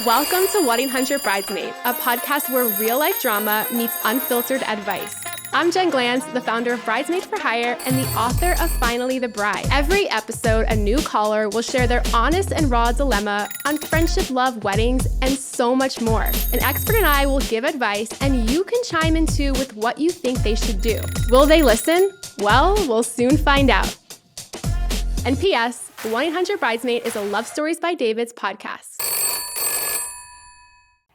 Welcome to Wedding Hunter Bridesmaid, a podcast where real-life drama meets unfiltered advice. I'm Jen Glantz, the founder of Bridesmaid for Hire and the author of Finally the Bride. Every episode, a new caller will share their honest and raw dilemma on friendship, love, weddings, and so much more. An expert and I will give advice, and you can chime in too with what you think they should do. Will they listen? Well, we'll soon find out. And P.S., 1-800 Bridesmaid is a Love Stories by David's podcast.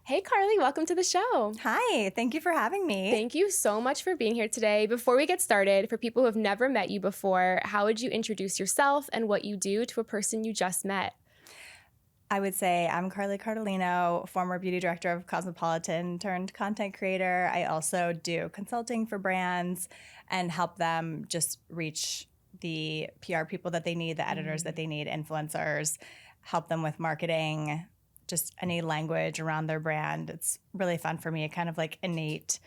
Hey, Carly, welcome to the show. Hi, thank you for having me. Thank you so much for being here today. Before we get started, for people who have never met you before, how would you introduce yourself and what you do to a person you just met? I would say I'm Carly Cardellino, former beauty director of Cosmopolitan turned content creator. I also do consulting for brands and help them just reach the PR people that they need, the editors that they need, influencers, help them with marketing, just any language around their brand. It's really fun for me. It kind of like innate,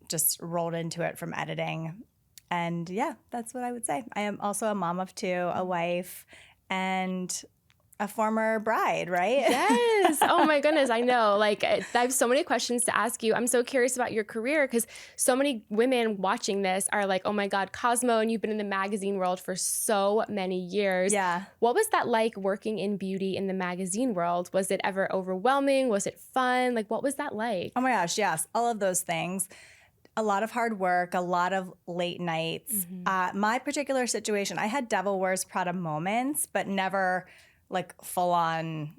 just rolled into it from editing. And yeah, that's what I would say. I am also a mom of two, a wife, and a former bride, right? Yes. Oh my goodness. I know. Like, I have so many questions to ask you. I'm so curious about your career because so many women watching this are like, oh my God, Cosmo, and you've been in the magazine world for so many years. Yeah. What was that like working in beauty in the magazine world? Was it ever overwhelming? Was it fun? Like, what was that like? Oh my gosh, yes. All of those things. A lot of hard work, a lot of late nights. My particular situation, I had Devil Wears Prada moments, but never like full on,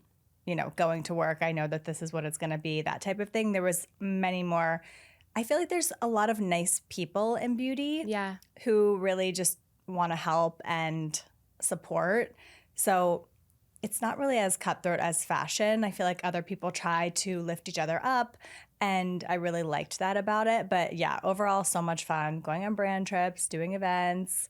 going to work. I know that this is what it's going to be, that type of thing. There was many more. I feel like there's a lot of nice people in beauty who really just want to help and support. So it's not really as cutthroat as fashion. I feel like other people try to lift each other up, and I really liked that about it. But yeah, overall, so much fun going on brand trips, doing events,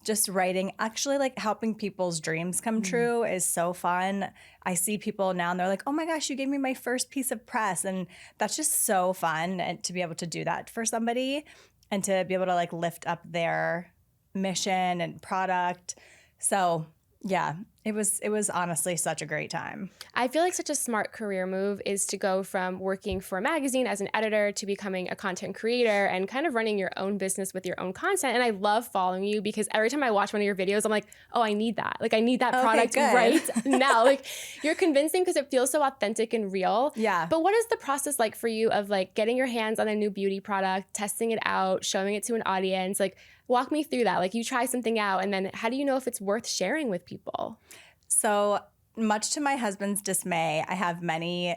just writing, actually like helping people's dreams come true is so fun. I see people now and they're like, oh my gosh, you gave me my first piece of press. And that's just so fun, and to be able to do that for somebody and to be able to like lift up their mission and product. So yeah, it was honestly such a great time. I feel like such a smart career move is to go from working for a magazine as an editor to becoming a content creator and kind of running your own business with your own content. And I love following you because every time I watch one of your videos, I'm like, oh, I need that. Like, I need that product right now. Like, you're convincing because it feels so authentic and real. Yeah. But what is the process like for you of like getting your hands on a new beauty product, testing it out, showing it to an audience? Like, walk me through that. Like, you try something out, and then how do you know if it's worth sharing with people? So much to my husband's dismay, I have many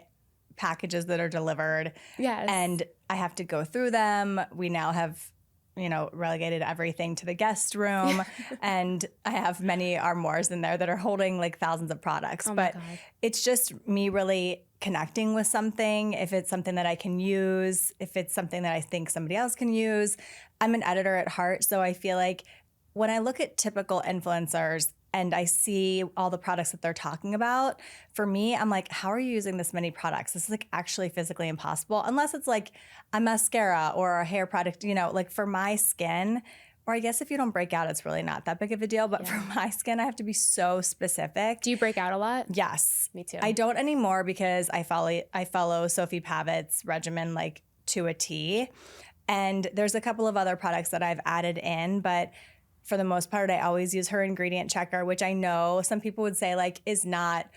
packages that are delivered. Yes. And I have to go through them. We now have, relegated everything to the guest room. And I have many armoires in there that are holding like thousands of products. But it's just me really connecting with something. If it's something that I can use, if it's something that I think somebody else can use. I'm an editor at heart. So I feel like when I look at typical influencers and I see all the products that they're talking about, for me, I'm like, how are you using this many products? This is like actually physically impossible, unless it's like a mascara or a hair product, like for my skin, or I guess if you don't break out, it's really not that big of a deal. But for my skin, I have to be so specific. Do you break out a lot? Yes. Me too. I don't anymore because I follow Sophie Pavitt's regimen like to a T. And there's a couple of other products that I've added in, but for the most part, I always use her ingredient checker, which I know some people would say like is not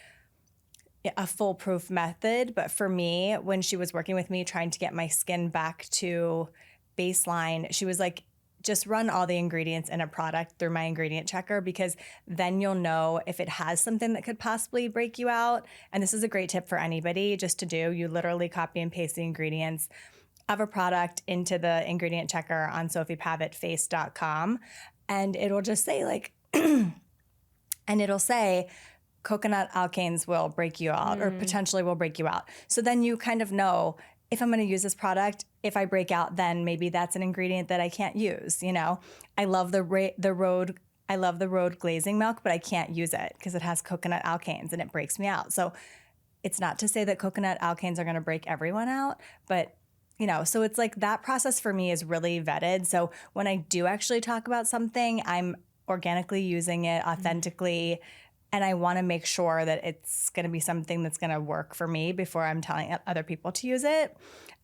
a foolproof method. But for me, when she was working with me trying to get my skin back to baseline, she was like, just run all the ingredients in a product through my ingredient checker, because then you'll know if it has something that could possibly break you out. And this is a great tip for anybody just to do. You literally copy and paste the ingredients of a product into the ingredient checker on sophiepavittface.com. And it'll just say like, and it'll say coconut alkanes will break you out or potentially will break you out. So then you kind of know, if I'm going to use this product, if I break out, then maybe that's an ingredient that I can't use. I love the road glazing milk, but I can't use it because it has coconut alkanes and it breaks me out. So it's not to say that coconut alkanes are going to break everyone out, but so it's like that process for me is really vetted. So when I do actually talk about something, I'm organically using it authentically. And I want to make sure that it's going to be something that's going to work for me before I'm telling other people to use it.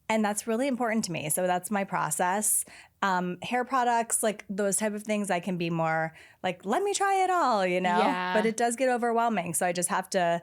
And that's really important to me. So that's my process. Hair products, like those type of things, I can be more like, let me try it all, you know? Yeah. But it does get overwhelming. So I just have to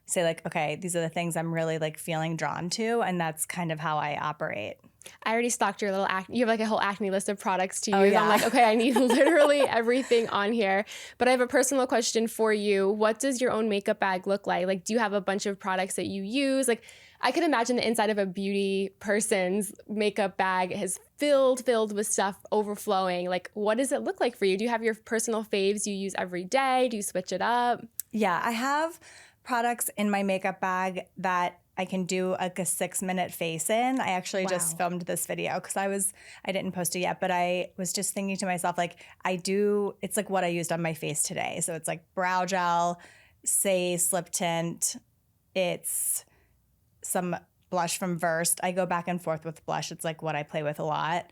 say like, okay, these are the things I'm really like feeling drawn to. And that's kind of how I operate. I already stocked your little acne. You have like a whole acne list of products to use. Oh, yeah. I'm like, okay, I need literally everything on here. But I have a personal question for you. What does your own makeup bag look like? Like, do you have a bunch of products that you use? Like, I could imagine the inside of a beauty person's makeup bag is filled with stuff overflowing. Like, what does it look like for you? Do you have your personal faves you use every day? Do you switch it up? Yeah, I have products in my makeup bag that I can do like a 6-minute face in. I actually just filmed this video because I didn't post it yet, but I was just thinking to myself, like it's like what I used on my face today. So it's like brow gel, slip tint. It's some blush from Versed. I go back and forth with blush. It's like what I play with a lot.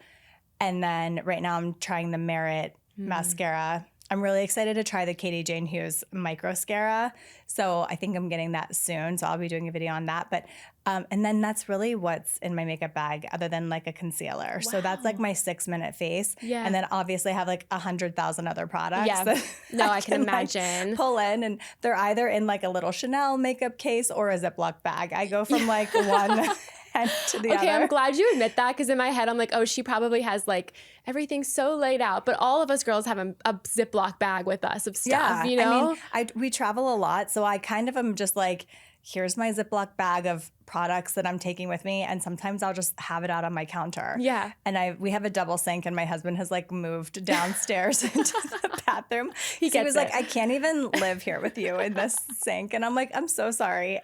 And then right now I'm trying the Merit mascara. I'm really excited to try the Katie Jane Hughes Microscara. So I think I'm getting that soon. So I'll be doing a video on that. But and then that's really what's in my makeup bag other than like a concealer. Wow. So that's like my 6-minute face. Yeah. And then obviously I have like 100,000 other products. Yeah. No, I can imagine. Like pull in, and they're either in like a little Chanel makeup case or a Ziploc bag. I go from like one end to the other. Okay, I'm glad you admit that, because in my head I'm like, oh, she probably has like everything so laid out. But all of us girls have a Ziploc bag with us of stuff, you know? I mean, we travel a lot, so I kind of am just like, here's my Ziploc bag of products that I'm taking with me, and sometimes I'll just have it out on my counter. Yeah. And we have a double sink, and my husband has like moved downstairs into the bathroom. He was like, I can't even live here with you in this sink. And I'm like, I'm so sorry.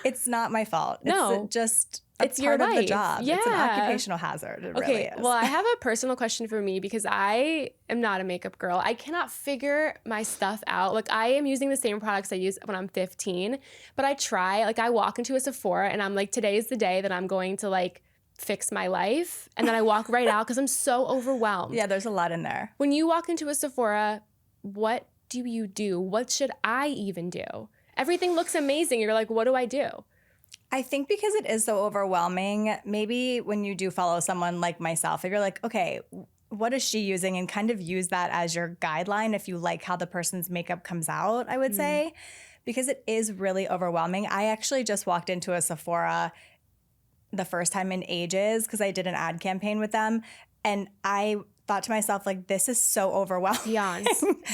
It's not my fault. No. It's part of the job. Yeah. It's an occupational hazard. It really is. Well, I have a personal question for me, because I am not a makeup girl. I cannot figure my stuff out. Like, I am using the same products I used when I'm 15, but I try. Like, I walk into a Sephora and I'm like, today is the day that I'm going to like fix my life. And then I walk right out because I'm so overwhelmed. Yeah, there's a lot in there. When you walk into a Sephora, what do you do? What should I even do? Everything looks amazing. You're like, what do I do? I think because it is so overwhelming, maybe when you do follow someone like myself, if you're like, okay, what is she using? And kind of use that as your guideline if you like how the person's makeup comes out, I would say, because it is really overwhelming. I actually just walked into a Sephora the first time in ages because I did an ad campaign with them. And I thought to myself, like, this is so overwhelming. Beyond.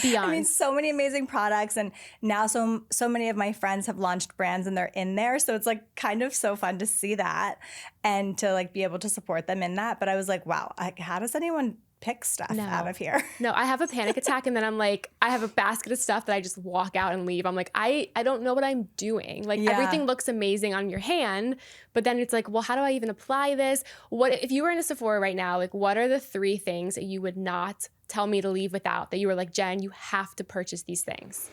I mean, so many amazing products. And now so many of my friends have launched brands and they're in there. So it's like kind of so fun to see that and to like be able to support them in that. But I was like, wow, how does anyone pick stuff out of here? No, I have a panic attack, and then I'm like, I have a basket of stuff that I just walk out and leave. I'm like, I don't know what I'm doing. Like, everything looks amazing on your hand, but then it's like, well, how do I even apply this? What if you were in a Sephora right now? Like, what are the 3 things that you would not tell me to leave without, that you were like, Jen, you have to purchase these things?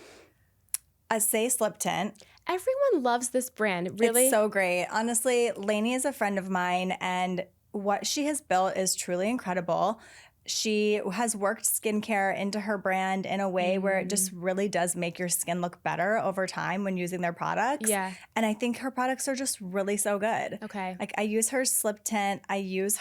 A slip tint. Everyone loves this brand. Really? It's so great. Honestly, Lainey is a friend of mine, and what she has built is truly incredible. She has worked skincare into her brand in a way where it just really does make your skin look better over time when using their products. Yeah. And I think her products are just really so good. Okay. Like, I use her slip tint. I use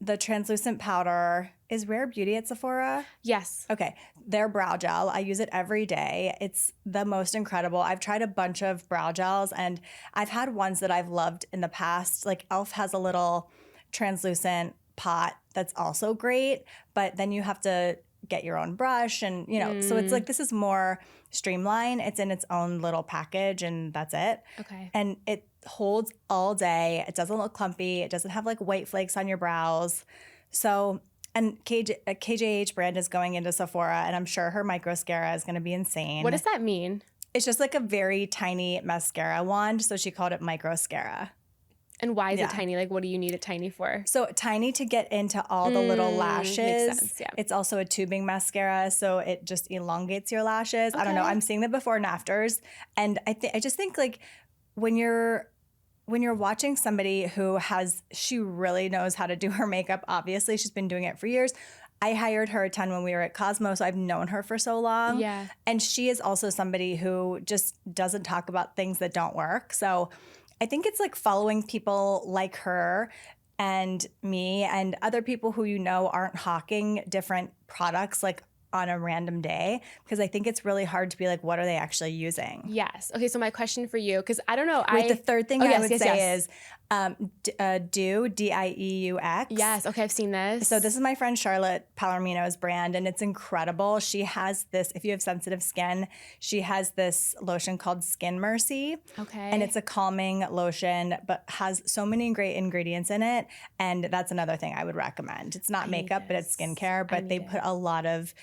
the translucent powder. Is Rare Beauty at Sephora? Yes. Okay. Their brow gel. I use it every day. It's the most incredible. I've tried a bunch of brow gels, and I've had ones that I've loved in the past. Like, e.l.f. has a little translucent pot that's also great, but then you have to get your own brush, and so it's like, this is more streamlined. It's in its own little package, and that's it. Okay. And it holds all day. It doesn't look clumpy. It doesn't have like white flakes on your brows. So, and KJH brand is going into Sephora, and I'm sure her microscara is going to be insane. What does that mean? It's just like a very tiny mascara wand, so she called it microscara. And why is it tiny? Like, what do you need it tiny for? So tiny to get into all the little lashes. Makes sense, yeah. It's also a tubing mascara, so it just elongates your lashes. Okay. I don't know. I'm seeing the before and afters, and I just think like when you're watching somebody who she really knows how to do her makeup. Obviously, she's been doing it for years. I hired her a ton when we were at Cosmo, so I've known her for so long. Yeah. And she is also somebody who just doesn't talk about things that don't work. So I think it's like following people like her and me and other people who you know aren't hawking different products like on a random day, because I think it's really hard to be like, what are they actually using? Yes. Okay, so my question for you, because I don't know. Wait, the third thing I would say is Dieux, Dieux. Yes. Okay, I've seen this. So this is my friend Charlotte Palomino's brand, and it's incredible. She has this, if you have sensitive skin, she has this lotion called Skin Mercy. Okay. And it's a calming lotion, but has so many great ingredients in it. And that's another thing I would recommend. It's not makeup, but it's skincare, but they put a lot of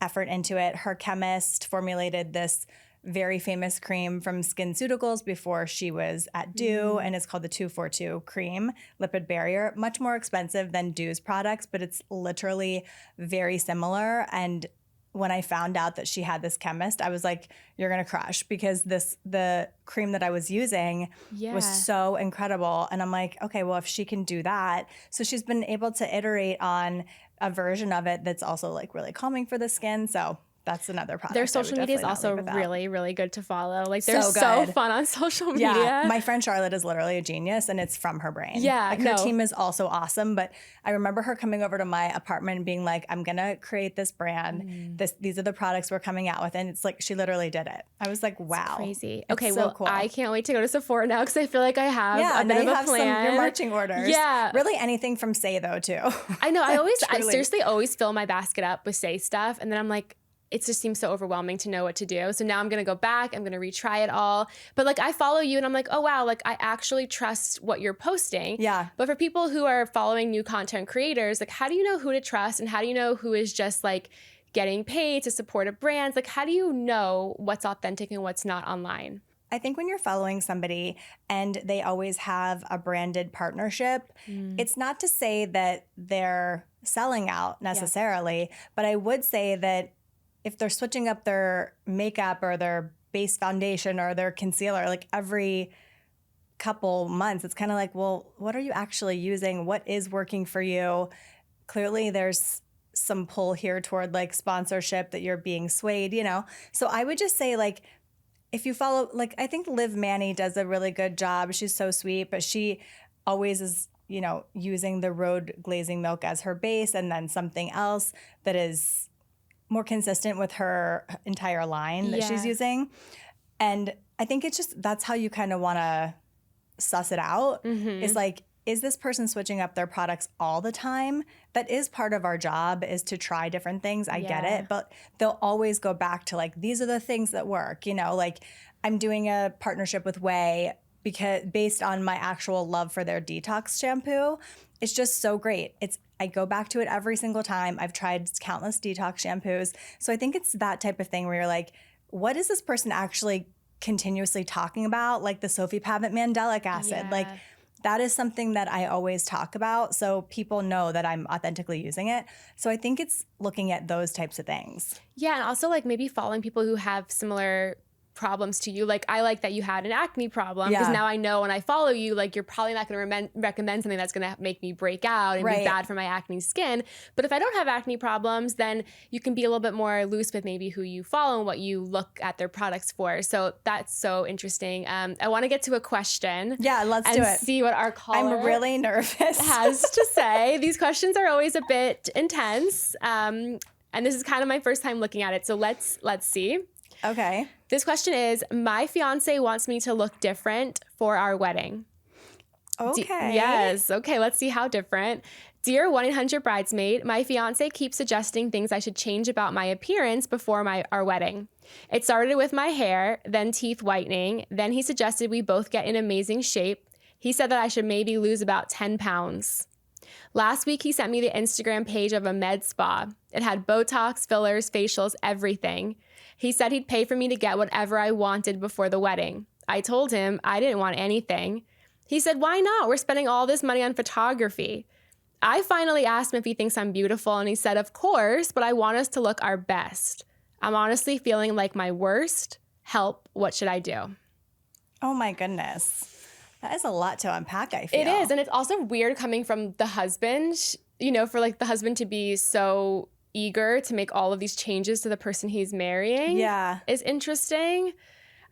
effort into it. Her chemist formulated this very famous cream from SkinCeuticals before she was at Dieux, and it's called the 242 cream lipid barrier. Much more expensive than Dieux's products, but it's literally very similar. And when I found out that she had this chemist, I was like, you're gonna crush, because the cream that I was using was so incredible. And I'm like, okay, well, if she can do that. So she's been able to iterate on a version of it that's also like really calming for the skin. So that's another product. Their social media is also really, really good to follow. Like they're So so good. fun on social media. Yeah, my friend Charlotte is literally a genius, and it's from her brain. Yeah, like her team is also awesome. But I remember her coming over to my apartment and being like, "I'm gonna create this brand. These are the products we're coming out with," and it's like she literally did it. I was like, "Wow, crazy." It's Okay, so well, cool. I can't wait to go to Sephora now because I feel like I have a bit of a plan. Your marching orders. Yeah, really anything from Say though too. I know. I seriously always fill my basket up with Say stuff, and then I'm like, it just seems so overwhelming to know what to do. So now I'm going to go back. I'm going to retry it all. But like I follow you and I'm like, oh, wow, like I actually trust what you're posting. Yeah. But for people who are following new content creators, like how do you know who to trust? And how do you know who is just like getting paid to support a brand? Like how do you know what's authentic and what's not online? I think when you're following somebody and they always have a branded partnership, it's not to say that they're selling out necessarily, but I would say that if they're switching up their makeup or their base foundation or their concealer, like every couple months, it's kind of like, well, what are you actually using? What is working for you? Clearly there's some pull here toward like sponsorship that you're being swayed, you know? So I would just say like, if you follow, like, I think Liv Manny does a really good job. She's so sweet, but she always is, you know, using the Rhode Glazing Milk as her base and then something else that is more consistent with her entire line that she's using. And I think it's just, that's how you kind of want to suss it out. Is like, is this person switching up their products all the time? That is part of our job, is to try different things. I get it. But they'll always go back to like, these are the things that work. You know, like I'm doing a partnership with Way because based on my actual love for their detox shampoo. It's just so great. I go back to it every single time. I've tried countless detox shampoos. So I think it's that type of thing where you're like, what is this person actually continuously talking about? Like the Sophie Pavitt Mandelic acid. Like that is something that I always talk about. So people know that I'm authentically using it. So I think it's looking at those types of things. Yeah. And also like maybe following people who have similar problems to you. Like I like that you had an acne problem because now I know when I follow you, like you're probably not going to recommend something that's going to make me break out and be bad for my acne skin. But if I don't have acne problems, then you can be a little bit more loose with maybe who you follow and what you look at their products for. So that's so interesting. I want to get to a question. Yeah, let's do it. See what our caller I'm really nervous. has to say. These questions are always a bit intense. And this is kind of my first time looking at it. So let's see. Okay. This question is, my fiance wants me to look different for our wedding. Okay. Yes. Okay, let's see how different. Dear 1-800-Bridesmaid, my fiance keeps suggesting things I should change about my appearance before our wedding. It started with my hair, then teeth whitening. Then he suggested we both get in amazing shape. He said that I should maybe lose about 10 pounds. Last week, he sent me the Instagram page of a med spa. It had Botox, fillers, facials, everything. He said he'd pay for me to get whatever I wanted before the wedding. I told him I didn't want anything. He said, why not? We're spending all this money on photography. I finally asked him if he thinks I'm beautiful, and he said, of course, but I want us to look our best. I'm honestly feeling like my worst. Help, what should I do? Oh my goodness. That is a lot to unpack, I feel. It is, and it's also weird coming from the husband. you know, for like the husband to be so eager to make all of these changes to the person he's marrying is interesting.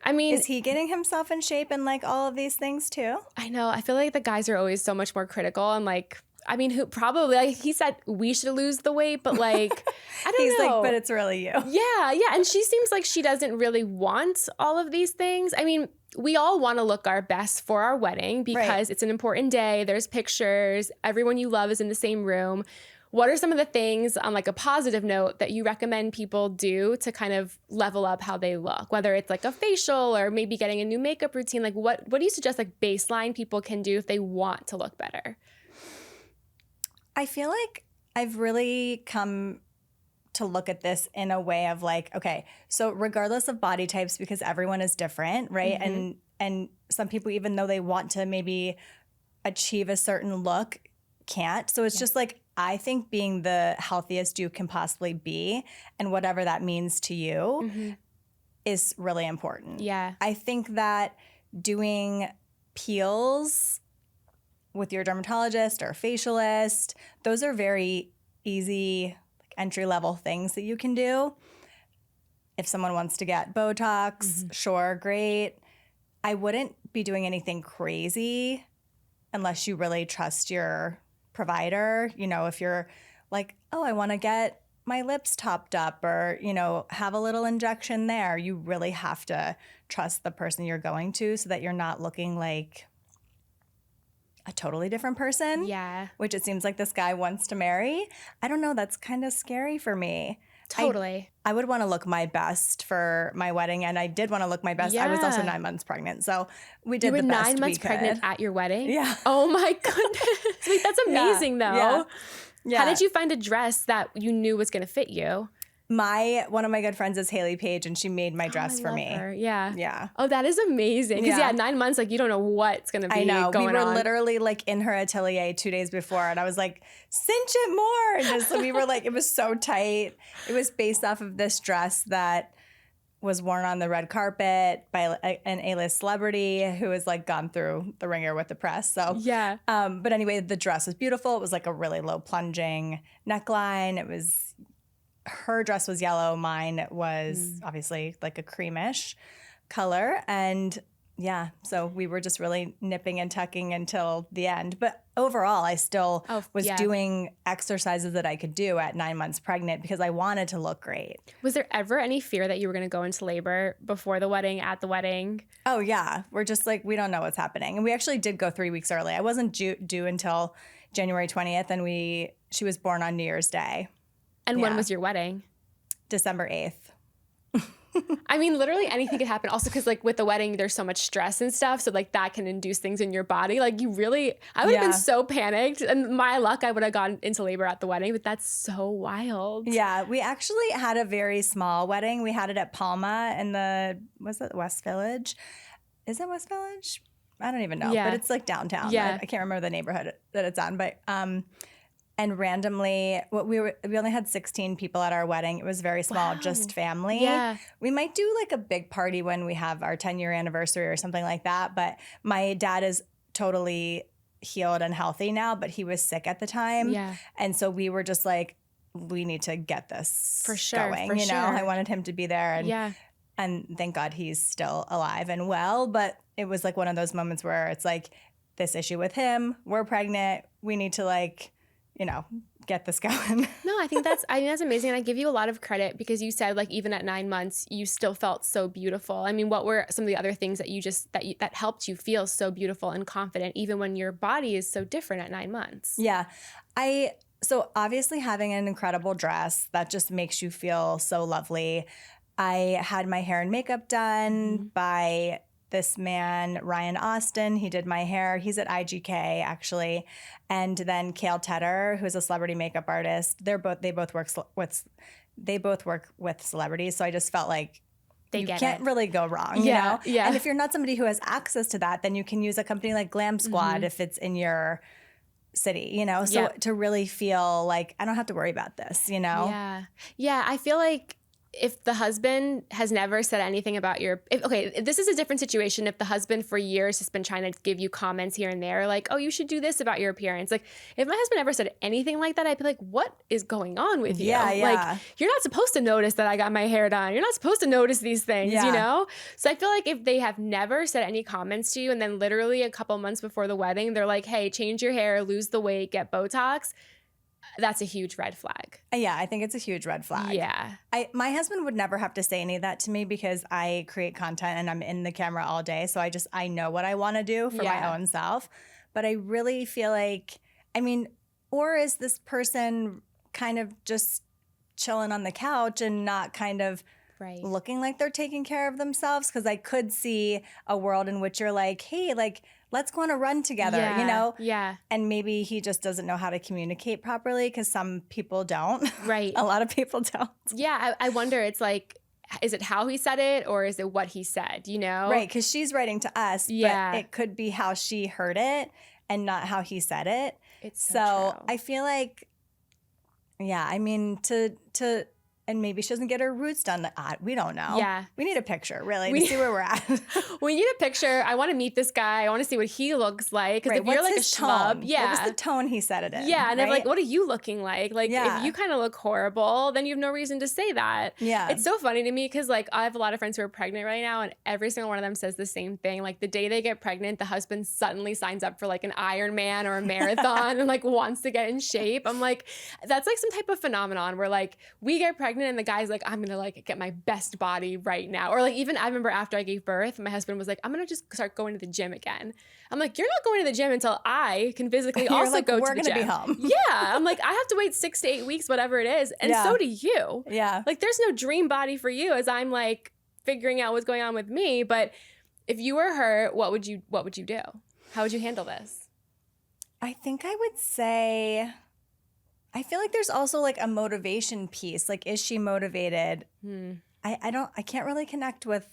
I mean, is he getting himself in shape and like all of these things too? I know. I feel like the guys are always so much more critical and like, I mean, who probably, like, he said we should lose the weight, but like, I don't know. He's like, but it's really you. Yeah. And she seems like she doesn't really want all of these things. I mean, we all want to look our best for our wedding because it's an important day. There's pictures. Everyone you love is in the same room. What are some of the things on like a positive note that you recommend people do to kind of level up how they look? Whether it's like a facial or maybe getting a new makeup routine, like what do you suggest like baseline people can do if they want to look better? I feel like I've really come to look at this in a way of like, okay, so regardless of body types, because everyone is different, right? And some people, even though they want to maybe achieve a certain look, can't. So it's just like, I think being the healthiest you can possibly be and whatever that means to you is really important. Yeah. I think that doing peels with your dermatologist or facialist, those are very easy like entry-level things that you can do. If someone wants to get Botox, sure, great. I wouldn't be doing anything crazy unless you really trust your provider. You know, if you're like, oh, I want to get my lips topped up or, you know, have a little injection there, you really have to trust the person you're going to so that you're not looking like a totally different person. Yeah. Which it seems like this guy wants to marry. I don't know. That's kind of scary for me. Totally. I would want to look my best for my wedding, and I did want to look my best. Yeah. I was also 9 months pregnant, so we did the best we could. You were 9 months pregnant at your wedding? Yeah. Oh my goodness. Wait, that's amazing though. Yeah. How did you find a dress that you knew was going to fit you? One of my good friends is Haley Page, and she made my dress for me. Her. Yeah. Yeah. Oh, that is amazing. Because 9 months, like you don't know what's going to be going on. I know. We were literally like in her atelier 2 days before, and I was like, cinch it more. And just, we were like, it was so tight. It was based off of this dress that was worn on the red carpet by an A-list celebrity who has like gone through the ringer with the press. So yeah. But anyway, the dress was beautiful. It was like a really low plunging neckline. Her dress was yellow. Mine was obviously like a creamish color. And yeah, so we were just really nipping and tucking until the end. But overall, I still was doing exercises that I could do at 9 months pregnant because I wanted to look great. Was there ever any fear that you were going to go into labor before the wedding, at the wedding? Oh, yeah. We're just like, we don't know what's happening. And we actually did go 3 weeks early. I wasn't due until January 20th, and she was born on New Year's Day. And when was your wedding? December 8th. I mean, literally anything could happen. Also, because like with the wedding, there's so much stress and stuff. So like that can induce things in your body. Like I would have been so panicked. And my luck, I would have gone into labor at the wedding. But that's so wild. Yeah, we actually had a very small wedding. We had it at Palma in was it West Village? Is it West Village? I don't even know. Yeah. But it's like downtown. Yeah. I can't remember the neighborhood that it's on. But and randomly, we only had 16 people at our wedding. It was very small, just family. Yeah. We might do like a big party when we have our 10-year anniversary or something like that. But my dad is totally healed and healthy now, but he was sick at the time. Yeah. And so we were just like, we need to get this going. For sure. I wanted him to be there. And thank God he's still alive and well. But it was like one of those moments where it's like this issue with him. We're pregnant. We need to like, get this going. No, I think that's amazing. And I give you a lot of credit because you said like even at 9 months, you still felt so beautiful. I mean, what were some of the other things that that helped you feel so beautiful and confident, even when your body is so different at 9 months? Yeah. So obviously having an incredible dress, that just makes you feel so lovely. I had my hair and makeup done by this man, Ryan Austin. He did my hair. He's at IGK actually. And then Kale Tedder, who's a celebrity makeup artist. They both work with celebrities. So I just felt like you can't really go wrong, you know? Yeah. And if you're not somebody who has access to that, then you can use a company like Glam Squad if it's in your city, So to really feel like I don't have to worry about this, Yeah. I feel like if the husband has never said anything about this is a different situation if the husband for years has been trying to give you comments here and there, like, oh, you should do this about your appearance. Like, if my husband ever said anything like that, I'd be like, what is going on with you? Yeah. Like, you're not supposed to notice that I got my hair done. You're not supposed to notice these things, you know? So I feel like if they have never said any comments to you and then literally a couple months before the wedding, they're like, hey, change your hair, lose the weight, get Botox, that's a huge red flag. Yeah, I think it's a huge red flag. Yeah. My husband would never have to say any of that to me because I create content and I'm in the camera all day. So I know what I want to do for my own self. But I really feel like, or is this person kind of just chilling on the couch and not kind of looking like they're taking care of themselves? Because I could see a world in which you're like, hey, like, let's go on a run together, you know? Yeah. And maybe he just doesn't know how to communicate properly because some people don't. Right. A lot of people don't. Yeah. I wonder, it's like, is it how he said it or is it what he said, you know? Right. Because she's writing to us, but it could be how she heard it and not how he said it. It's so true. I feel like, and maybe she doesn't get her roots done. We don't know. Yeah. We need a picture, really, to see where we're at. We need a picture. I want to meet this guy. I want to see what he looks like. Because if you're like a schlub. Yeah. What was the tone he said it in? Yeah. And I'm like, what are you looking like? Like, if you kind of look horrible, then you have no reason to say that. Yeah. It's so funny to me because, like, I have a lot of friends who are pregnant right now, and every single one of them says the same thing. Like, the day they get pregnant, the husband suddenly signs up for, like, an Ironman or a marathon and, like, wants to get in shape. I'm like, that's, like, some type of phenomenon where, like, we get pregnant and the guy's like, I'm going to, like, get my best body right now. Or, like, even I remember after I gave birth, my husband was like, I'm going to just start going to the gym again. I'm like, you're not going to the gym until I can physically also like, go to the gym. We're going to be home. Yeah. I'm like, I have to wait 6 to 8 weeks, whatever it is. And so do you. Yeah. Like, there's no dream body for you as I'm, like, figuring out what's going on with me. But if you were her, what would you do? How would you handle this? I think I would say, I feel like there's also like a motivation piece. Like, is she motivated? I can't really connect with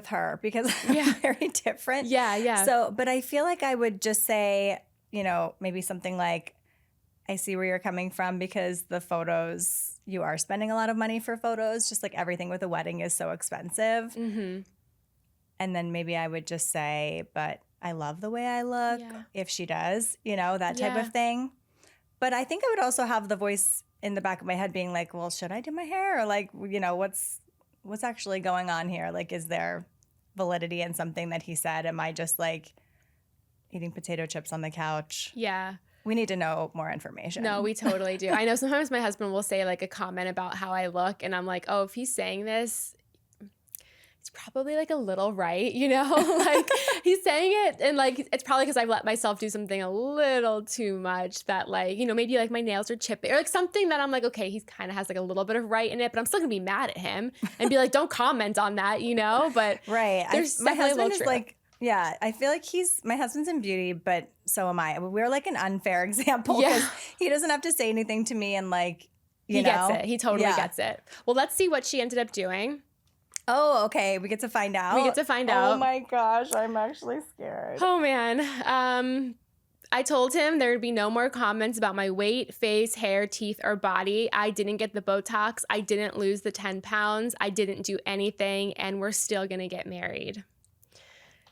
her because I'm very different. Yeah. So, but I feel like I would just say, you know, maybe something like, I see where you're coming from because the photos, you are spending a lot of money for photos. Just like everything with a wedding is so expensive. Mm-hmm. And then maybe I would just say, but I love the way I look. Yeah. If she does, you know, that type of thing. But I think I would also have the voice in the back of my head being like, well, should I do my hair? Or like, you know, what's actually going on here? Like, is there validity in something that he said? Am I just like eating potato chips on the couch? Yeah. We need to know more information. No, we totally do. I know sometimes my husband will say like a comment about how I look and I'm like, oh, if he's saying this, it's probably like a little right, you know? Like he's saying it and like it's probably because I've let myself do something a little too much that like, you know, maybe like my nails are chipping or like something that I'm like, okay, he kind of has like a little bit of right in it, but I'm still gonna be mad at him and be like, don't comment on that, you know? But right. My husband is like, yeah, I feel like my husband's in beauty, but so am I. We're like an unfair example because he doesn't have to say anything to me and like, he gets it. He totally gets it. Well, let's see what she ended up doing. Oh, okay. We get to find out. Oh my gosh. I'm actually scared. Oh, man. I told him there would be no more comments about my weight, face, hair, teeth, or body. I didn't get the Botox. I didn't lose the 10 pounds. I didn't do anything. And we're still going to get married.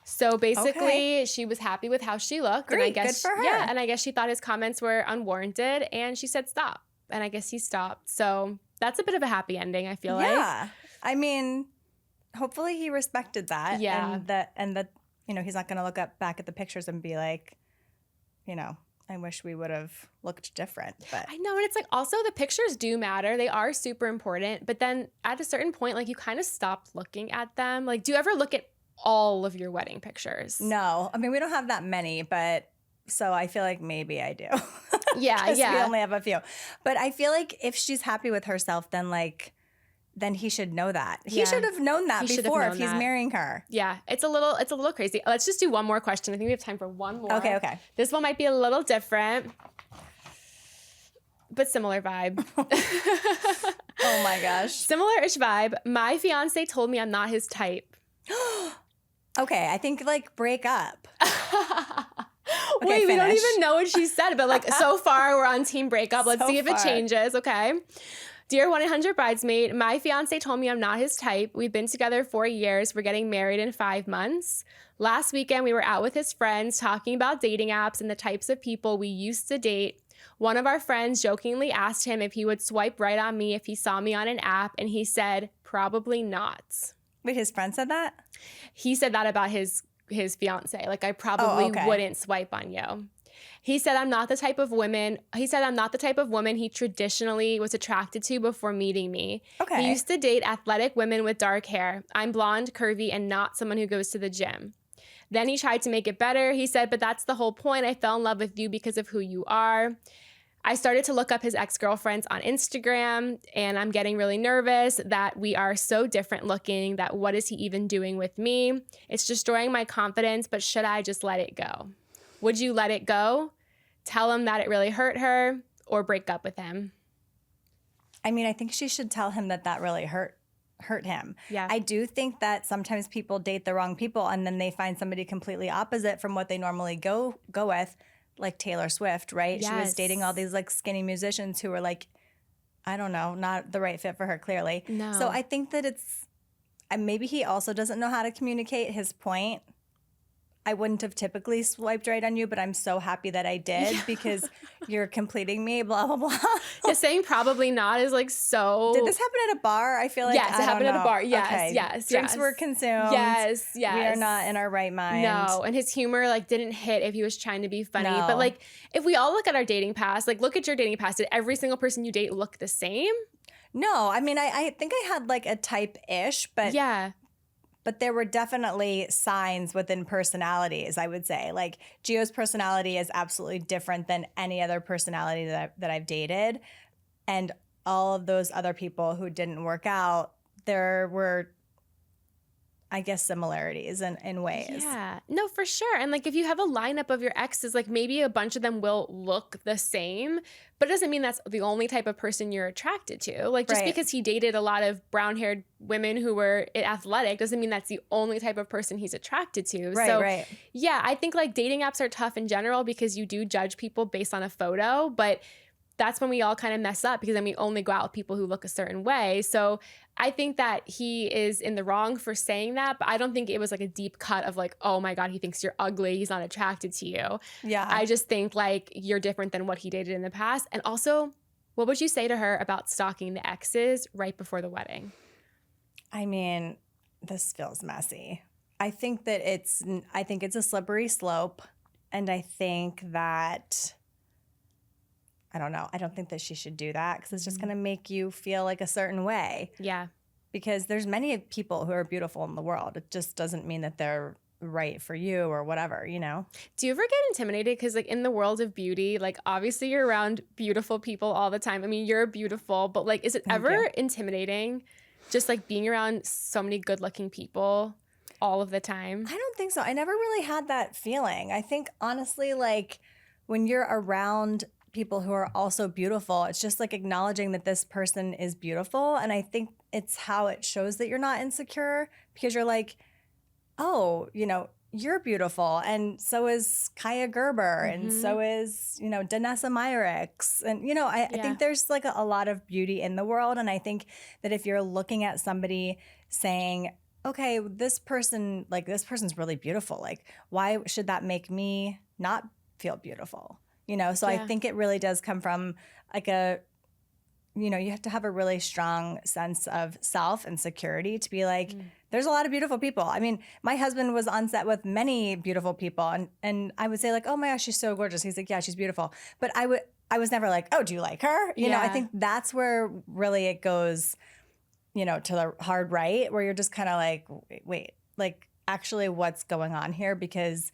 So basically, she was happy with how she looked. Great. And I guess, good for her. Yeah. And I guess she thought his comments were unwarranted. And she said stop. And I guess he stopped. So that's a bit of a happy ending, I feel like. Yeah. I mean, hopefully he respected that. Yeah. And that, you know, he's not going to look back at the pictures and be like, you know, I wish we would have looked different. But I know. And it's like also the pictures do matter. They are super important. But then at a certain point, like you kind of stop looking at them. Like, do you ever look at all of your wedding pictures? No. I mean, we don't have that many, but so I feel like maybe I do. Yeah. We only have a few. But I feel like if she's happy with herself, then he should know that. He should have known that before if he's marrying her. Yeah, it's a little crazy. Let's just do one more question. I think we have time for one more. Okay. This one might be a little different, but similar vibe. Oh my gosh. Similar-ish vibe. My fiance told me I'm not his type. Okay, I think like break up. Wait, we don't even know what she said, but like so far we're on team breakup. Let's see if it changes, okay? Dear 1-800 Bridesmaid, my fiance told me I'm not his type. We've been together 4 years. We're getting married in 5 months. Last weekend, we were out with his friends talking about dating apps and the types of people we used to date. One of our friends jokingly asked him if he would swipe right on me if he saw me on an app, and he said, probably not. Wait, his friend said that? He said that about his fiance. Like, I probably wouldn't swipe on you. He said I'm not the type of woman he traditionally was attracted to before meeting me. Okay. He used to date athletic women with dark hair. I'm blonde, curvy, and not someone who goes to the gym. Then he tried to make it better. He said, but that's the whole point. I fell in love with you because of who you are. I started to look up his ex-girlfriends on Instagram, and I'm getting really nervous that we are so different looking, that what is he even doing with me? It's destroying my confidence, but should I just let it go? Would you let it go? Tell him that it really hurt her, or break up with him? I mean, I think she should tell him that really hurt him. Yeah. I do think that sometimes people date the wrong people and then they find somebody completely opposite from what they normally go with, like Taylor Swift, right? Yes. She was dating all these like skinny musicians who were like, I don't know, not the right fit for her, clearly. No. So I think that maybe he also doesn't know how to communicate his point. I wouldn't have typically swiped right on you, but I'm so happy that I did because you're completing me, blah, blah, blah. Just saying probably not is like so. Did this happen at a bar? I feel like yes, it happened at a bar. Yes, okay. yes. Drinks were consumed. Yes. We are not in our right mind. No, and his humor like didn't hit if he was trying to be funny. No. But like if we all look at our dating past, like look at your dating past, did every single person you date look the same? No, I mean, I think I had like a type-ish, but yeah. But there were definitely signs within personalities, I would say. Like Gio's personality is absolutely different than any other personality that I've dated. And all of those other people who didn't work out, there were, I guess, similarities in ways. Yeah. No, for sure. And like if you have a lineup of your exes, like maybe a bunch of them will look the same, but it doesn't mean that's the only type of person you're attracted to. Like just because he dated a lot of brown-haired women who were athletic doesn't mean that's the only type of person he's attracted to. Right. Yeah, I think like dating apps are tough in general because you do judge people based on a photo, but that's when we all kind of mess up because then we only go out with people who look a certain way. So I think that he is in the wrong for saying that, but I don't think it was like a deep cut of like, oh my God, he thinks you're ugly. He's not attracted to you. Yeah. I just think like you're different than what he dated in the past. And also, what would you say to her about stalking the exes right before the wedding? I mean, this feels messy. I think it's a slippery slope. And I think that, I don't know. I don't think that she should do that because it's just going to make you feel like a certain way. Yeah. Because there's many people who are beautiful in the world. It just doesn't mean that they're right for you or whatever, you know? Do you ever get intimidated? Because like in the world of beauty, like obviously you're around beautiful people all the time. I mean, you're beautiful, but like is it ever intimidating just like being around so many good looking people all of the time? I don't think so. I never really had that feeling. I think honestly, like when you're around people who are also beautiful, it's just like acknowledging that this person is beautiful. And I think it's how it shows that you're not insecure because you're like, oh, you know, you're beautiful. And so is Kaya Gerber. And so is, you know, Danessa Myricks. And, you know, I think there's like a lot of beauty in the world. And I think that if you're looking at somebody saying, okay, this person's really beautiful. Like, why should that make me not feel beautiful? You know, so I think it really does come from like you have to have a really strong sense of self and security to be like, there's a lot of beautiful people. I mean, my husband was on set with many beautiful people and I would say like, oh my gosh, she's so gorgeous. He's like, yeah, she's beautiful. But I was never like, oh, do you like her? You know, I think that's where really it goes, you know, to the hard right, where you're just kind of like, wait, like actually what's going on here? Because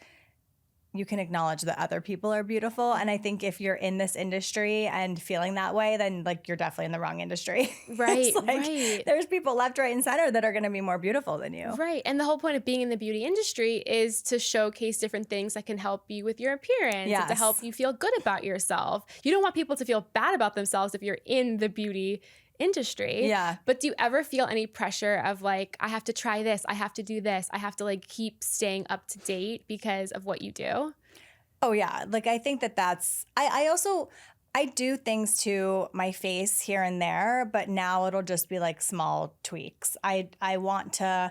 you can acknowledge that other people are beautiful. And I think if you're in this industry and feeling that way, then like you're definitely in the wrong industry. Right, right. There's people left, right, and center that are going to be more beautiful than you. Right. And the whole point of being in the beauty industry is to showcase different things that can help you with your appearance and to help you feel good about yourself. You don't want people to feel bad about themselves if you're in the beauty industry. Yeah. But do you ever feel any pressure of like, I have to try this, I have to do this, I have to like keep staying up to date because of what you do? Oh yeah. Like I think that's, I I do things to my face here and there, but now it'll just be like small tweaks. I want to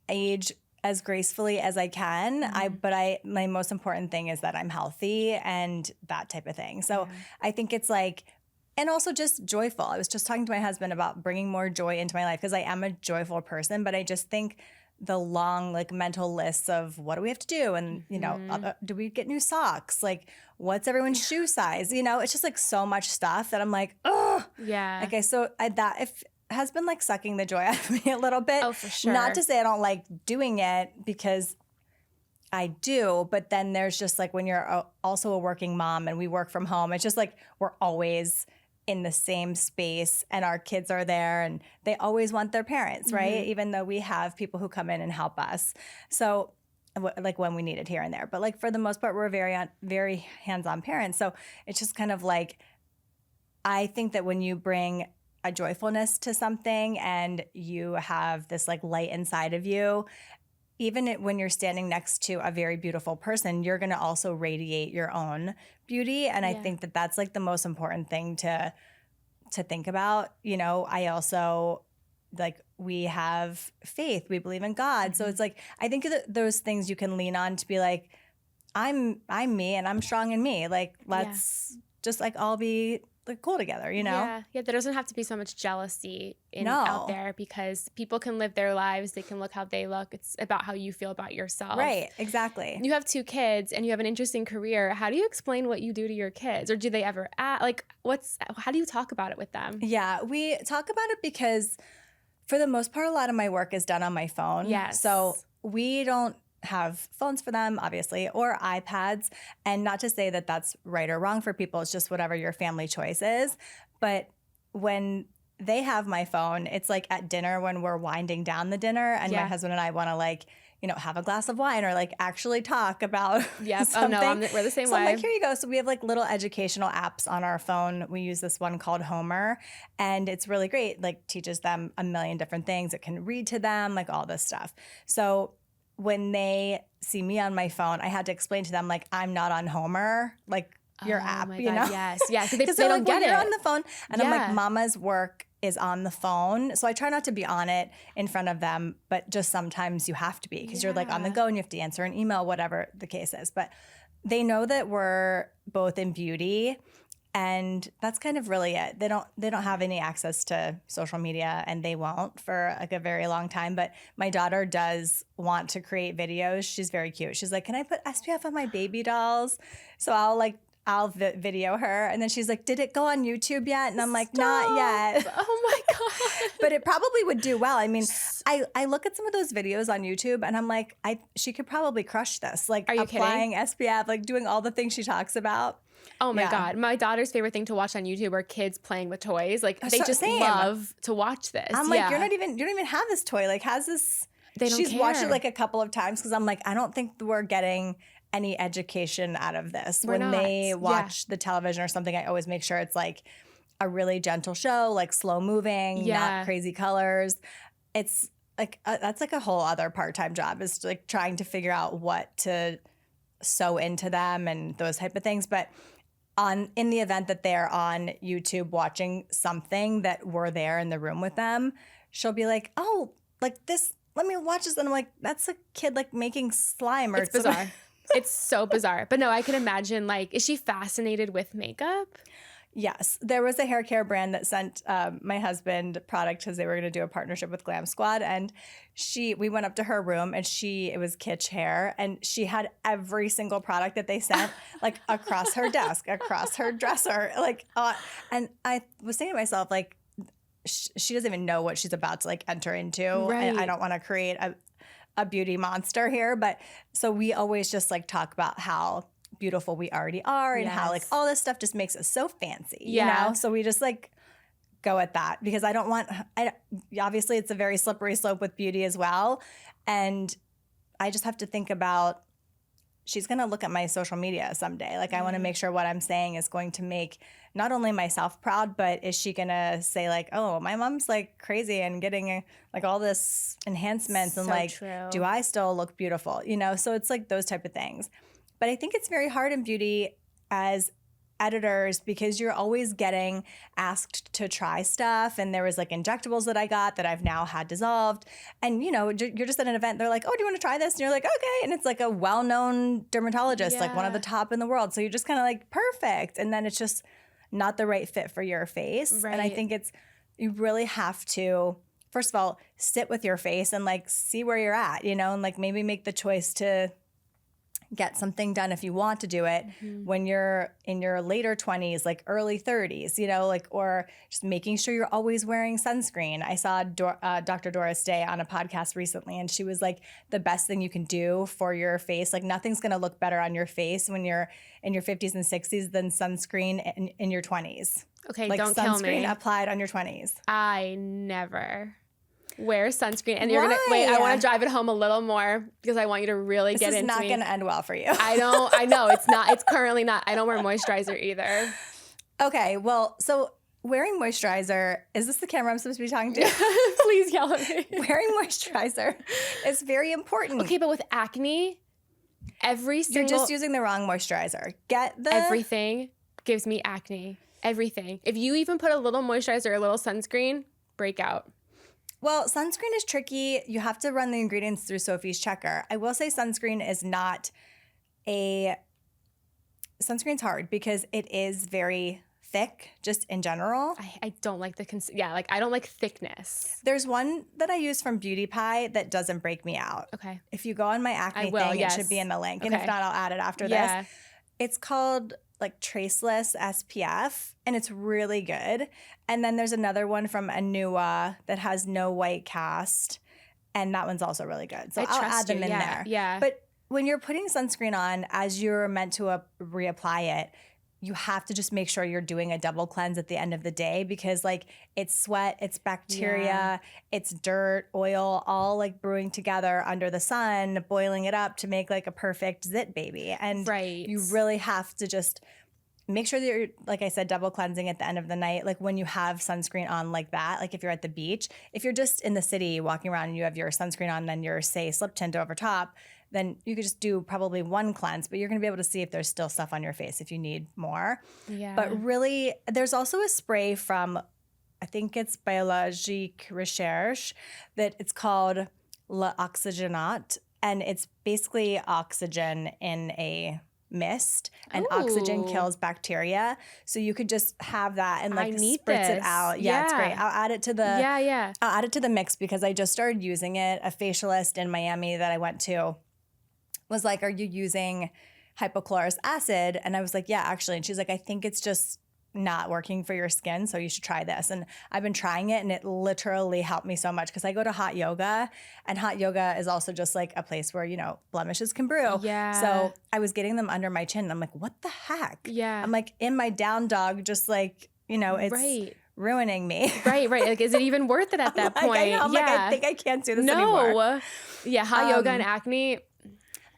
age as gracefully as I can. My most important thing is that I'm healthy and that type of thing. So I think it's like, and also just joyful. I was just talking to my husband about bringing more joy into my life because I am a joyful person, but I just think the long like mental lists of what do we have to do? And, you know, do we get new socks? Like what's everyone's shoe size? You know, it's just like so much stuff that I'm like, oh, Yeah. Okay. So that if has been like sucking the joy out of me a little bit. Oh, for sure. Not to say I don't like doing it because I do, but then there's just like when you're also a working mom and we work from home, it's just like we're always in the same space and our kids are there and they always want their parents, right? Even though we have people who come in and help us. So like when we need it here and there. But like for the most part, we're very hands-on parents. So it's just kind of like, I think that when you bring a joyfulness to something and you have this like light inside of you, even when you're standing next to a very beautiful person, you're going to also radiate your own beauty. And I think that that's like the most important thing to think about. You know, I also like we have faith, we believe in God. So it's like, I think those things you can lean on to be like, I'm me and I'm strong in me. Like, let's just like all be like cool together, you know? Yeah, there doesn't have to be so much jealousy out there because people can live their lives. They can look how they look. It's about how you feel about yourself. Right, exactly. You have 2 kids and you have an interesting career. How do you explain what you do to your kids? Or do they ever how do you talk about it with them? Yeah, we talk about it because for the most part, a lot of my work is done on my phone. Yes. So we don't have phones for them, obviously, or iPads. And not to say that that's right or wrong for people. It's just whatever your family choice is. But when they have my phone, it's like at dinner when we're winding down the dinner and my husband and I want to like, you know, have a glass of wine or like actually talk about something. Oh no, we're the same way. I'm like, here you go. So we have like little educational apps on our phone. We use this one called Homer and it's really great. Like teaches them a million different things. It can read to them, like all this stuff. So when they see me on my phone, I had to explain to them, like, I'm not on Homer, like your app, my you God, know? Yes. Because they They're don't like, get well, it. you're on the phone. And I'm like, Mama's work is on the phone. So I try not to be on it in front of them, but just sometimes you have to be because you're like on the go and you have to answer an email, whatever the case is. But they know that we're both in beauty. And that's kind of really it. They don't have any access to social media and they won't for like a very long time. But my daughter does want to create videos. She's very cute. She's like, can I put SPF on my baby dolls? So I'll video her. And then she's like, did it go on YouTube yet? And I'm like, not yet. Oh my God. But it probably would do well. I mean, I look at some of those videos on YouTube and I'm like, she could probably crush this. Like applying SPF, like doing all the things she talks about. Oh my God. My daughter's favorite thing to watch on YouTube are kids playing with toys. Like they just love to watch this. I'm like, you don't even have this toy. Like has this, she's watched it like a couple of times because I'm like, I don't think we're getting any education out of this. When they watch the television or something, I always make sure it's like a really gentle show, like slow moving, not crazy colors. It's like, that's like a whole other part-time job is like trying to figure out what to sew into them and those type of things. But in the event that they're on YouTube watching something that we're there in the room with them, she'll be like, oh, like this, let me watch this. And I'm like, that's a kid like making slime or it's bizarre. It's so bizarre. But no, I can imagine like, is she fascinated with makeup? Yes. There was a hair care brand that sent my husband product because they were going to do a partnership with Glam Squad. And we went up to her room and it was kitsch hair. And she had every single product that they sent like across her desk, across her dresser. Like, and I was saying to myself, like, she doesn't even know what she's about to like enter into. Right. And I don't want to create a beauty monster here. But so we always just like talk about how beautiful we already are and how like all this stuff just makes us so fancy, you know? So we just like go at that because obviously it's a very slippery slope with beauty as well. And I just have to think about, she's going to look at my social media someday. Like I want to make sure what I'm saying is going to make not only myself proud, but is she going to say like, oh, my mom's like crazy and getting like all this enhancements and like, do I still look beautiful? You know? So it's like those type of things. But I think it's very hard in beauty as editors because you're always getting asked to try stuff. And there was like injectables that I got that I've now had dissolved. And, you know, you're just at an event. They're like, oh, do you want to try this? And you're like, okay. And it's like a well-known dermatologist, like one of the top in the world. So you're just kind of like, perfect. And then it's just not the right fit for your face. Right. And I think you really have to, first of all, sit with your face and like see where you're at, you know, and like maybe make the choice to get something done if you want to do it when you're in your later 20s, like early 30s, you know, like, or just making sure you're always wearing sunscreen. I saw Dr. Doris Day on a podcast recently, and she was like, the best thing you can do for your face, like nothing's going to look better on your face when you're in your 50s and 60s than sunscreen in your 20s. Okay, like don't kill me. Sunscreen applied on your 20s. I never wear sunscreen, and you're gonna wait. I want to drive it home a little more because I want you to really get into me. This is not gonna end well for you. I know it's not. It's currently not. I don't wear moisturizer either. Okay, well, so wearing moisturizer, is this the camera I'm supposed to be talking to? Please yell at me. Wearing moisturizer is very important. Okay, but with acne, you're just using the wrong moisturizer. Everything gives me acne. Everything. If you even put a little moisturizer or a little sunscreen, breakout. Well, sunscreen is tricky. You have to run the ingredients through Sophie's checker. I will say sunscreen's hard because it is very thick just in general. I don't like I don't like thickness. There's one that I use from Beauty Pie that doesn't break me out. Okay. If you go on my acne thing, yes. It should be in the link. Okay. And if not, I'll add it after this. It's called like Traceless SPF, and it's really good. And then there's another one from Anua that has no white cast, and that one's also really good. So I'll add them in there. Yeah. But when you're putting sunscreen on, as you're meant to reapply it, you have to just make sure you're doing a double cleanse at the end of the day because like it's sweat, it's bacteria, it's dirt, oil, all like brewing together under the sun, boiling it up to make like a perfect zit baby. And you really have to just make sure that you're, like I said, double cleansing at the end of the night. Like when you have sunscreen on like that, like if you're at the beach, if you're just in the city walking around and you have your sunscreen on and then your, say, slip tint over top, then you could just do probably one cleanse, but you're going to be able to see if there's still stuff on your face if you need more. Yeah. But really, there's also a spray from, I think it's Biologique Recherche, that it's called L'Oxygenate, and it's basically oxygen in a mist, and oxygen kills bacteria. So you could just have that and like spritz it out. Yeah, it's great. I'll add it to the I'll add it to the mix because I just started using it. A facialist in Miami that I went to was like, are you using hypochlorous acid? And I was like, yeah, actually. And she's like, I think it's just not working for your skin, so you should try this. And I've been trying it, and it literally helped me so much because I go to hot yoga, and hot yoga is also just like a place where, you know, blemishes can brew. Yeah. So I was getting them under my chin, and I'm like, what the heck? Yeah. I'm like in my down dog, just like, you know, it's ruining me. Right. Like, is it even worth it at that point? I'm like, I think I can't do this anymore. Yeah, hot yoga and acne.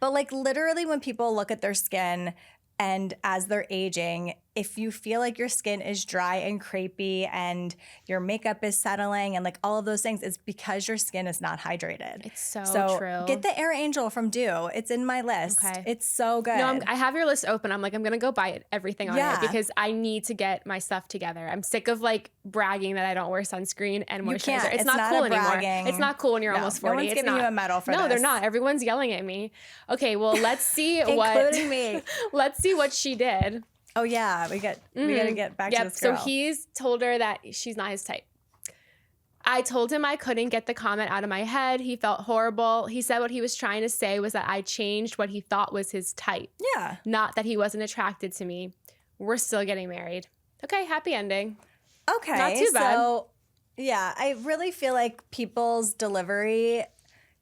But like literally when people look at their skin and as they're aging, if you feel like your skin is dry and crepey and your makeup is settling and like all of those things, it's because your skin is not hydrated. It's so true. Get the Air Angel from Dew. It's in my list. Okay. It's so good. No, I have your list open. I'm like, I'm going to go buy everything on it because I need to get my stuff together. I'm sick of like bragging that I don't wear sunscreen and moisturizer. It's not cool anymore. It's not cool when you're almost 40. No one's giving you a medal for this. No, they're not. Everyone's yelling at me. Okay, well, let's see including me. Let's see what she did. Oh yeah, we got to get back to this girl. So he's told her that she's not his type. I told him I couldn't get the comment out of my head. He felt horrible. He said what he was trying to say was that I changed what he thought was his type. Yeah. Not that he wasn't attracted to me. We're still getting married. Okay, happy ending. Okay. Not too bad. So yeah, I really feel like people's delivery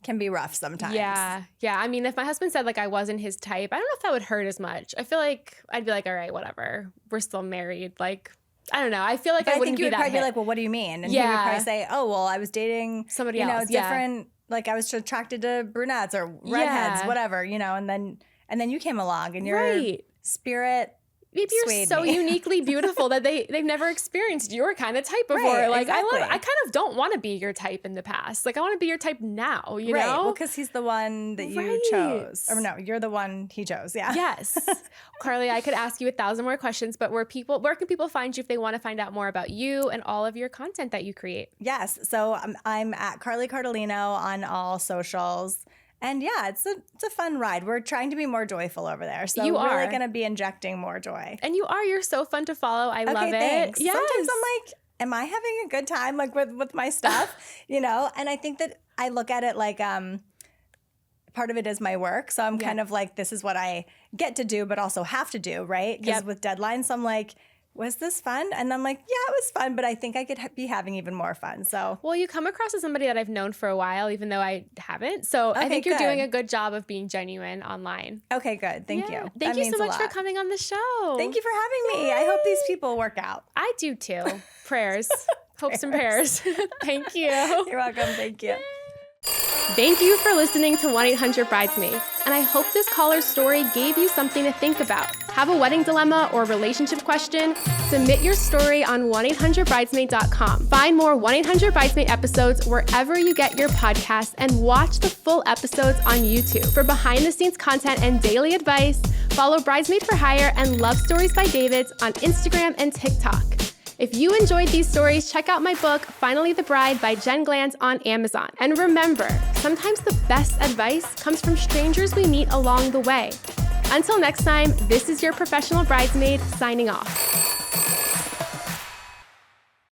can be rough sometimes. Yeah. I mean, if my husband said like I wasn't his type, I don't know if that would hurt as much. I feel like I'd be like, all right, whatever. We're still married. Like, I don't know. I feel like I wouldn't be that. I think you would probably be like, well, what do you mean? And he would probably say, oh, well, I was dating somebody else. Different. Like I was attracted to brunettes or redheads, whatever, and then you came along and your spirit maybe you're so uniquely beautiful that they've never experienced your kind of type before. Right, like exactly. I kind of don't want to be your type in the past. Like I want to be your type now, you right. know? Well, because he's the one that you chose. Or no, you're the one he chose. Yeah. Yes. Carly, I could ask you 1,000 more questions, but where can people find you if they want to find out more about you and all of your content that you create? Yes. So I'm at Carly Cardellino on all socials. And yeah, it's a fun ride. We're trying to be more joyful over there. So we're really going to be injecting more joy. And you're so fun to follow. I love it. Thanks. Yes. Sometimes I'm like, am I having a good time like with my stuff? You know? And I think that I look at it like part of it is my work. So I'm kind of like, this is what I get to do, but also have to do, right? Because with deadlines, I'm like, was this fun? And I'm like, yeah, it was fun, but I think I could be having even more fun. So, well, you come across as somebody that I've known for a while, even though I haven't. So I think you're doing a good job of being genuine online. Okay, good. Thank you. Thank you so much for coming on the show. Thank you for having me. Yay. I hope these people work out. I do too. Prayers. Hopes and prayers. Thank you. You're welcome. Thank you. Thank you for listening to 1-800-Bridesmaid, and I hope this caller's story gave you something to think about. Have a wedding dilemma or relationship question? Submit your story on 1-800-Bridesmaid.com. Find more 1-800-Bridesmaid episodes wherever you get your podcasts and watch the full episodes on YouTube. For behind-the-scenes content and daily advice, follow Bridesmaid for Hire and Love Stories by Davids on Instagram and TikTok. If you enjoyed these stories, check out my book, Finally the Bride by Jen Glanz on Amazon. And remember, sometimes the best advice comes from strangers we meet along the way. Until next time, this is your professional bridesmaid signing off.